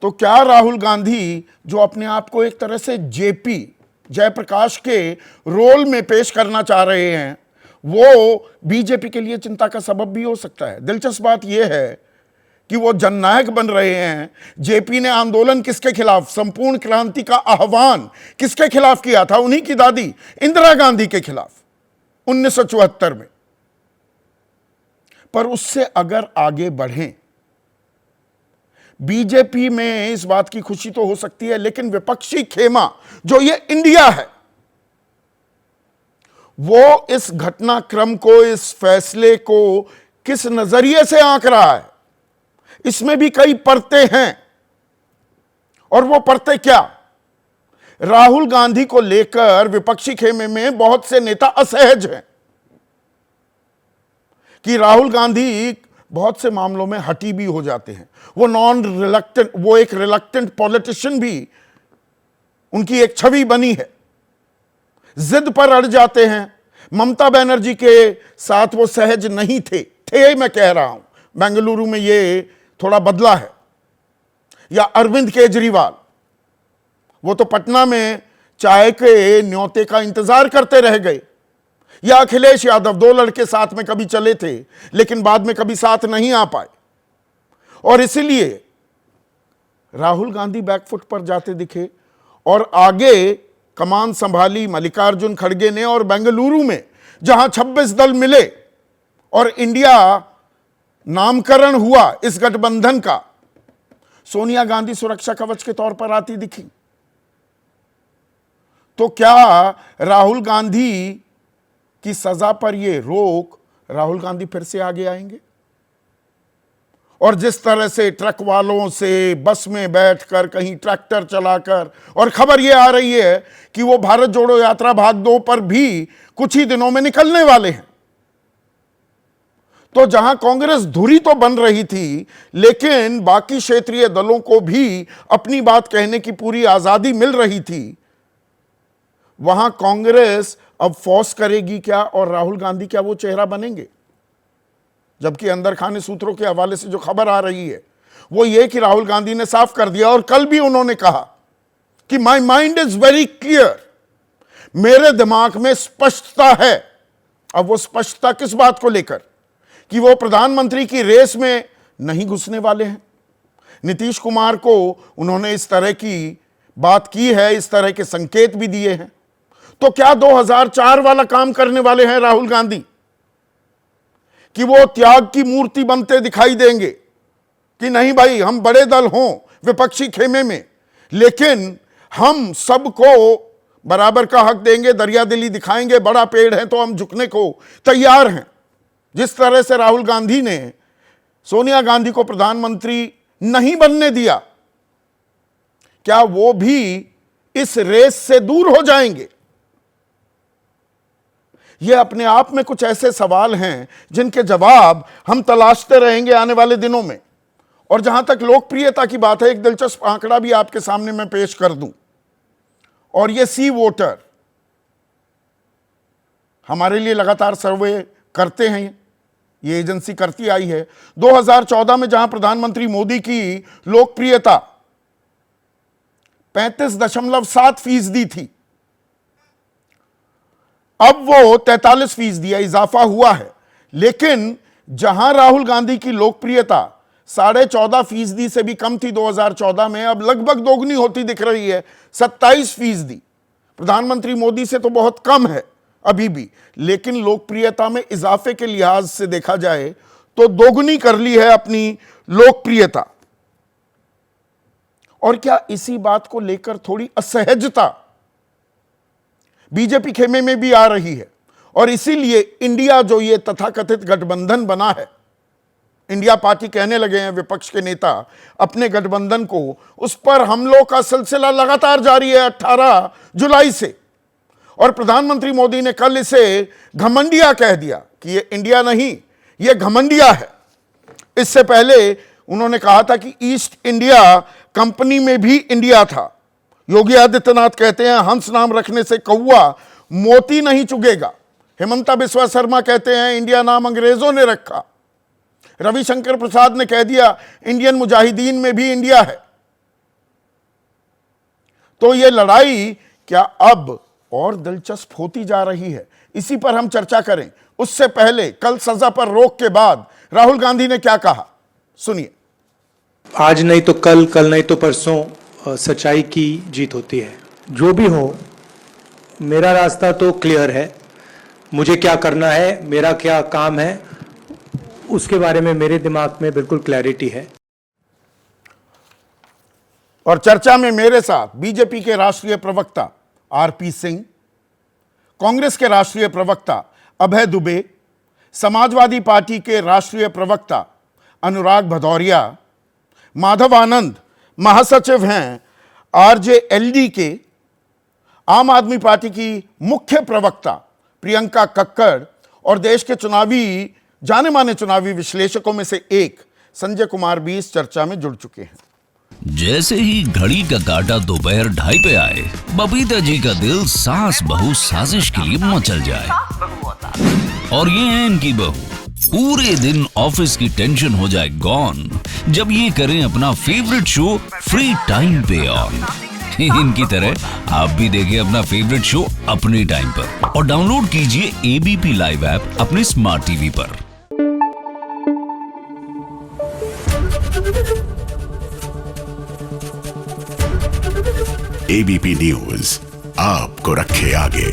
तो क्या राहुल गांधी जो अपने आप को एक तरह से जेपी जयप्रकाश के रोल में पेश करना चाह रहे हैं, वो बीजेपी के लिए चिंता का सबब भी हो सकता है। दिलचस्प बात यह है कि वो जननायक बन रहे हैं। जेपी ने आंदोलन किसके खिलाफ, संपूर्ण क्रांति का आह्वान किसके खिलाफ किया था? उन्हीं की दादी इंदिरा गांधी के खिलाफ 1974 में। पर उससे अगर आगे बढ़ें, बीजेपी में इस बात की खुशी तो हो सकती है, लेकिन विपक्षी खेमा जो ये इंडिया है, वो इस घटनाक्रम को, इस फैसले को किस नजरिए से आंक रहा है, इसमें भी कई परतें हैं। और वो परतें क्या? राहुल गांधी को लेकर विपक्षी खेमे में बहुत से नेता असहज हैं कि राहुल गांधी बहुत से मामलों में हटी भी हो जाते हैं। वो एक रिलक्टेंट पॉलिटिशियन भी उनकी एक छवि बनी है, जिद पर अड़ जाते हैं। ममता बनर्जी के साथ वो सहज नहीं थे मैं कह रहा हूं, बेंगलुरु में ये थोड़ा बदला है। या अरविंद केजरीवाल, वो तो पटना में चाय के न्योते का इंतजार करते रह गए। या अखिलेश यादव, दो लड़के साथ में कभी चले थे लेकिन बाद में कभी साथ नहीं आ पाए, और इसीलिए राहुल गांधी बैकफुट पर जाते दिखे। और आगे कमान संभाली मल्लिकार्जुन खड़गे ने, और बेंगलुरु में जहां 26 दल मिले और इंडिया नामकरण हुआ इस गठबंधन का, सोनिया गांधी सुरक्षा कवच के तौर पर आती दिखी। तो क्या राहुल गांधी की सजा पर यह रोक राहुल गांधी फिर से आगे आएंगे? और जिस तरह से ट्रक वालों से बस में बैठकर, कहीं ट्रैक्टर चलाकर, और खबर यह आ रही है कि वो भारत जोड़ो यात्रा भाग 2 पर भी कुछ ही दिनों में निकलने वाले हैं। तो जहां कांग्रेस धुरी तो बन रही थी, लेकिन बाकी क्षेत्रीय दलों को भी अपनी बात कहने की पूरी आजादी मिल रही थी, वहां कांग्रेस अब फौस करेगी क्या, और राहुल गांधी क्या वो चेहरा बनेंगे? जबकि अंदर खाने सूत्रों के हवाले से जो खबर आ रही है वो ये कि राहुल गांधी ने साफ कर दिया, और कल भी उन्होंने कहा कि my mind is very clear, मेरे दिमाग में स्पष्टता है। अब वो स्पष्टता किस बात को लेकर? कि वो प्रधानमंत्री की रेस में नहीं घुसने वाले हैं। नीतीश कुमार को उन्होंने इस तरह की बात की है, इस तरह के संकेत भी दिए हैं। तो क्या 2004 वाला काम करने वाले हैं राहुल गांधी, कि वो त्याग की मूर्ति बनते दिखाई देंगे कि नहीं भाई, हम बड़े दल हों विपक्षी खेमे में, लेकिन हम सबको बराबर का हक देंगे, दरियादिली दिखाएंगे, बड़ा पेड़ है तो हम झुकने को तैयार हैं। जिस तरह से राहुल गांधी ने सोनिया गांधी को प्रधानमंत्री नहीं बनने दिया, क्या वो भी इस रेस से दूर हो जाएंगे? ये अपने आप में कुछ ऐसे सवाल हैं जिनके जवाब हम तलाशते रहेंगे आने वाले दिनों में। और जहां तक लोकप्रियता की बात है, एक दिलचस्प आंकड़ा भी आपके सामने मैं पेश कर दूं, और ये सी वोटर हमारे लिए लगातार सर्वे करते हैं, ये एजेंसी करती आई है। 2014 में जहां प्रधानमंत्री मोदी की लोकप्रियता 35.7% थी, अब वो 43% इजाफा हुआ है। लेकिन जहां राहुल गांधी की लोकप्रियता 14.5% से भी कम थी 2014 में, अब लगभग दोगुनी होती दिख रही है, 27%। प्रधानमंत्री मोदी से तो बहुत कम है अभी भी, लेकिन लोकप्रियता में इजाफे के लिहाज से देखा जाए तो दोगुनी कर ली है अपनी लोकप्रियता। और क्या इसी बात को लेकर थोड़ी असहजता बीजेपी खेमे में भी आ रही है? और इसीलिए इंडिया जो ये तथाकथित गठबंधन बना है, इंडिया पार्टी कहने लगे हैं विपक्ष के नेता अपने गठबंधन को, उस पर हमलों का सिलसिला लगातार जारी है 18 जुलाई से। और प्रधानमंत्री मोदी ने कल इसे घमंडिया कह दिया कि ये इंडिया नहीं, ये घमंडिया है। इससे पहले उन्होंने कहा था कि ईस्ट इंडिया कंपनी में भी इंडिया था। योगी आदित्यनाथ कहते हैं हंस नाम रखने से कौवा मोती नहीं चुगेगा। हेमंता बिस्वा शर्मा कहते हैं इंडिया नाम अंग्रेजों ने रखा। रविशंकर प्रसाद ने कह दिया इंडियन मुजाहिदीन में भी इंडिया है। तो ये लड़ाई क्या अब और दिलचस्प होती जा रही है? इसी पर हम चर्चा करें। उससे पहले कल सजा पर रोक के बाद राहुल गांधी ने क्या कहा, सुनिए। आज नहीं तो कल, कल नहीं तो परसों सच्चाई की जीत होती है। जो भी हो, मेरा रास्ता तो क्लियर है। मुझे क्या करना है, मेरा क्या काम है, उसके बारे में मेरे दिमाग में बिल्कुल क्लैरिटी है। और चर्चा में मेरे साथ बीजेपी के राष्ट्रीय प्रवक्ता आरपी सिंह, कांग्रेस के राष्ट्रीय प्रवक्ता अभय दुबे, समाजवादी पार्टी के राष्ट्रीय प्रवक्ता अनुराग भदौरिया, माधव आनंद महासचिव हैं आरजेएलडी के, आम आदमी पार्टी की मुख्य प्रवक्ता प्रियंका कक्कड़ और देश के जाने माने चुनावी विश्लेषकों में से एक संजय कुमार भी इस चर्चा में जुड़ चुके हैं। जैसे ही घड़ी का काटा दोपहर 2:30 पे आए, बबीता जी का दिल सास बहू साजिश के लिए मचल जाए। और ये है इनकी बहू, पूरे दिन ऑफिस की टेंशन हो जाए गॉन जब ये करें अपना फेवरेट शो फ्री टाइम पे ऑन। इनकी तरह आप भी देखें अपना फेवरेट शो अपने टाइम पर और डाउनलोड कीजिए एबीपी लाइव ऐप अपने स्मार्ट टीवी पर। एबीपी न्यूज आपको रखे आगे।